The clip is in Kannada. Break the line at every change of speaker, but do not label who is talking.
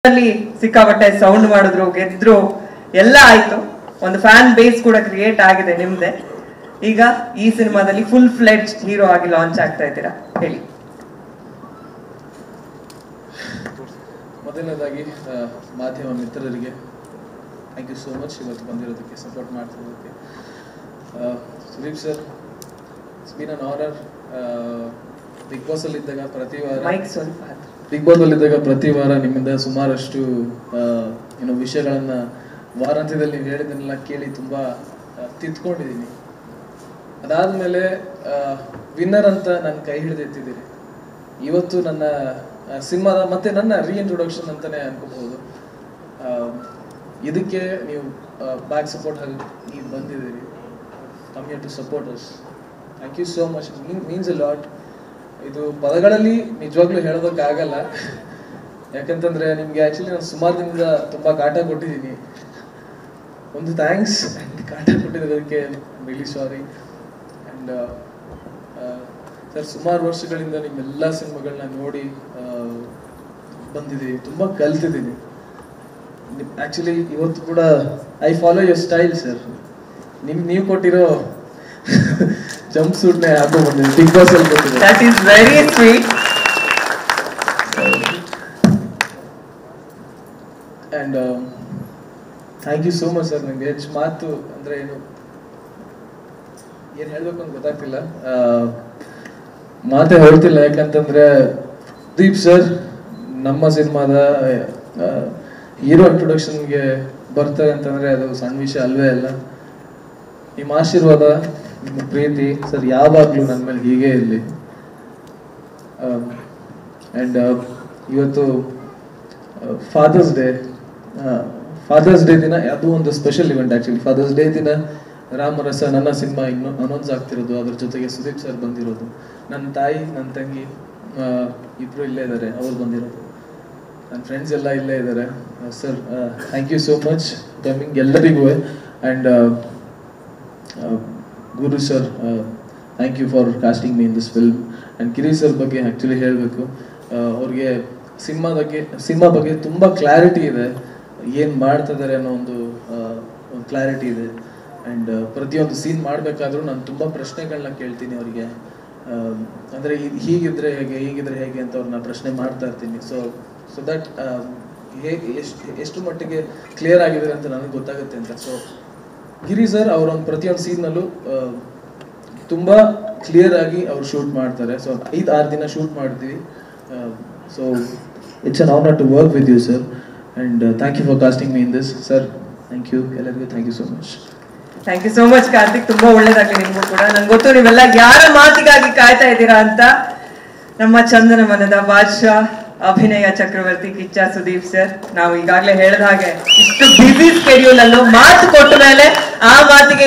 ಸಿಕ್ಕಾಪಟ್ಟೆ ಸೌಂಡ್ ಮಾಡಿದ್ರು, ಗೆದ್ರು, ಎಲ್ಲ ಆಯ್ತು. ಒಂದು ಫ್ಯಾನ್ ಬೇಸ್ ಕೂಡ ಕ್ರಿಯೇಟ್ ಆಗಿದೆ ನಿಮ್ದೆ. ಈಗ ಈ ಸಿನಿಮಾದಲ್ಲಿ ಫುಲ್ ಫ್ಲೆಡ್ಜ್ ಹೀರೋ ಆಗಿ ಲಾಂಚ್ ಆಗ್ತಾ ಇದ್ದೀರಾ, ಹೇಳಿ.
ಮೊದಲನೇದಾಗಿ ಮಾಧ್ಯಮ ಮಿತ್ರರಿಗೆ ಥ್ಯಾಂಕ್ ಯು ಸೋ ಮಚ್ ಇವತ್ತು ಬಂದಿರೋದಕ್ಕೆ, ಸಪೋರ್ಟ್ ಮಾಡ್ತಿರೋದಕ್ಕೆ. Sudeep sir, it's been an honour. Bigg Boss ಅಲ್ಲಿ ಇದ್ದಾಗ ಪ್ರತಿ ವಾರ ನಿಮ್ಮಿಂದ ಸುಮಾರಷ್ಟು ವಿಷಯಗಳನ್ನ ವಾರಾಂತ್ಯದಲ್ಲಿ ನೀವು ಹೇಳಿದ್ದನ್ನೆಲ್ಲ ಕೇಳಿ ತುಂಬಾ ತಿದ್ಕೊಂಡಿದ್ದೀನಿ. ಅದಾದ್ಮೇಲೆ ವಿನ್ನರ್ ಅಂತ ನನ್ನ ಕೈ ಹಿಡಿದೆತ್ತಿದ್ದೀರಿ. ಇವತ್ತು ನನ್ನ ಸಿನಿಮಾದ ಮತ್ತೆ ನನ್ನ ರೀಇಂಟ್ರೊಡಕ್ಷನ್ ಅಂತಾನೆ ಅನ್ಕೋಬಹುದು. ಇದಕ್ಕೆ ನೀವು ಬ್ಯಾಕ್ ಸಪೋರ್ಟ್ ಆಗಿ ಬಂದಿದ್ದೀರಿ. Come here to support us. Thank you so much. Means a lot. ಇದು ಪದಗಳಲ್ಲಿ ನಿಜವಾಗ್ಲೂ ಹೇಳೋದಕ್ಕಾಗಲ್ಲ. ಯಾಕಂತಂದ್ರೆ ನಿಮ್ಗೆ ಆಕ್ಚುಲಿ ನಾನು ಸುಮಾರು ದಿನದಿಂದ ತುಂಬಾ ಕಾಟ ಕೊಟ್ಟಿದ್ದೀನಿ. ಒಂದು ಥ್ಯಾಂಕ್ಸ್. ಕಾಟ ಕೊಟ್ಟಿದ್ದಕ್ಕೆ ರಿಯಲಿ ಸಾರಿ. ಅಂಡ್ ಸರ್, ಸುಮಾರು ವರ್ಷಗಳಿಂದ ನಿಮ್ಮೆಲ್ಲ ಸಿನಿಮಾಗಳನ್ನ ನೋಡಿ ಬಂದಿದ್ದೀವಿ, ತುಂಬಾ ಕಲ್ತಿದ್ದೀನಿ. ಆಕ್ಚುಲಿ ಇವತ್ತು ಕೂಡ I follow your style sir. ನೀವು ಕೊಟ್ಟಿರೋ ಜಂಪ್ ಸೂಟ್ ನೇ ಹಾಕೊಂಡು ಬಂದಿದ್ದೀನಿ ಬಿಗ್ ಬಾಸ್ ಅಲ್ಲಿ ಕೊಟ್ಟಿದ್ದೀನಿ.
That is very sweet.
And thank you so much sir. ನಂಗೆ ಹೆಚ್ಚು ಮಾತು ಅಂದ್ರೆ ಏನು ಹೇಳ್ಬೇಕು ಅಂತ ಗೊತ್ತಾಗ್ತಿಲ್ಲ, ಮಾತೇ ಹೇಳ್ತಿಲ್ಲ. ಯಾಕಂತಂದ್ರೆ ದೀಪ್ ಸರ್ ನಮ್ಮ ಸಿನಿಮಾದ ಹೀರೋ ಇಂಟ್ರೊಡಕ್ಷನ್ಗೆ ಬರ್ತಾರೆ ಅಂತಂದ್ರೆ ಅದು ಸಣ್ಣ ವಿಷಯ ಅಲ್ವೇ ಅಲ್ಲ. ನಿಮ್ಮ ಆಶೀರ್ವಾದ, ನಿಮ್ಮ ಪ್ರೀತಿ ಸರ್ ಯಾವಾಗ್ಲೂ ನನ್ನ ಮೇಲೆ ಹೀಗೆ ಇರಲಿ. ಅಂಡ್ ಇವತ್ತು ಫಾದರ್ಸ್ ಡೇ ದಿನ ಅದು ಒಂದು special event. Actually Father's Day ದಿನ ರಾಮರಸ ನನ್ನ ಸಿನಿಮಾ ಇನ್ನು ಅನೌನ್ಸ್ ಆಗ್ತಿರೋದು, ಅದ್ರ ಜೊತೆಗೆ ಸುದೀಪ್ ಸರ್ ಬಂದಿರೋದು, ನನ್ನ ತಾಯಿ ನನ್ನ ತಂಗಿ ಇಬ್ರು ಇಲ್ಲೇ ಇದ್ದಾರೆ, ಅವ್ರು ಬಂದಿರೋದು, ನನ್ನ ಫ್ರೆಂಡ್ಸ್ ಎಲ್ಲ ಇಲ್ಲೇ ಇದ್ದಾರೆ. Sir thank you so much coming ಎಲ್ಲರಿಗೂ. And Guru sir, thank you for casting me in this film. And Giri sir ಬಗ್ಗೆ ಆ್ಯಕ್ಚುಲಿ ಹೇಳಬೇಕು, ಅವ್ರಿಗೆ ಸಿನಿಮಾ ಬಗ್ಗೆ ತುಂಬ ಕ್ಲಾರಿಟಿ ಇದೆ, ಏನು ಮಾಡ್ತಾ ಇದ್ದಾರೆ ಅನ್ನೋ ಒಂದು ಕ್ಲಾರಿಟಿ ಇದೆ. ಆ್ಯಂಡ್ ಪ್ರತಿಯೊಂದು ಸೀನ್ ಮಾಡಬೇಕಾದ್ರೂ ನಾನು ತುಂಬ ಪ್ರಶ್ನೆಗಳನ್ನ ಕೇಳ್ತೀನಿ ಅವರಿಗೆ. ಅಂದರೆ ಹೀಗಿದ್ರೆ ಹೇಗೆ ಅಂತ ಅವ್ರನ್ನ ಪ್ರಶ್ನೆ ಮಾಡ್ತಾ ಇರ್ತೀನಿ. ಸೊ ದಟ್ ಎಷ್ಟು ಮಟ್ಟಿಗೆ ಕ್ಲಿಯರ್ ಆಗಿದೆ ಅಂತ ನನಗೆ ಗೊತ್ತಾಗುತ್ತೆ ಅಂತ. ಸೊ ಗಿರಿ ಸರ್ ಅವರೊಂದು ಪ್ರತಿಯೊಂದು ಸೀನ್ನಲ್ಲೂ ತುಂಬ ಕ್ಲಿಯರ್ ಆಗಿ ಅವ್ರು ಶೂಟ್ ಮಾಡ್ತಾರೆ. ಸೊ 5-6 ದಿನ ಶೂಟ್ ಮಾಡ್ತೀವಿ. So it's an honour to work with you sir. And thank you for casting me in this sir. Thank you ಎಲ್ಲರಿಗೂ. Thank you so much.
Thank you so much Karthik. ತುಂಬಾ ಒಳ್ಳೇದಾಗ್ಲಿ ನಿಮ್ಗೂ ಕೂಡ. ನಂಗೆ ಗೊತ್ತು ನೀವೆಲ್ಲ ಯಾರ ಮಾತಿಗಾಗಿ ಕಾಯ್ತಾ ಇದ್ದೀರಾ ಅಂತ. ನಮ್ಮ ಚಂದನ ಮನದ ಬಾದ್ಶಾ, ಅಭಿನಯ ಚಕ್ರವರ್ತಿ ಕಿಚ್ಚ ಸುದೀಪ್ ಸರ್, ನಾವು ಈಗಾಗಲೇ ಹೇಳಿದ ಹಾಗೆ ಇಷ್ಟು ಬ್ಯುಸಿ ಸ್ಕೆಡ್ಯೂಲ್ ಅಲ್ಲೂ ಮಾತು ಕೊಟ್ಟ ಮೇಲೆ ಆ ಮಾತಿಗೆ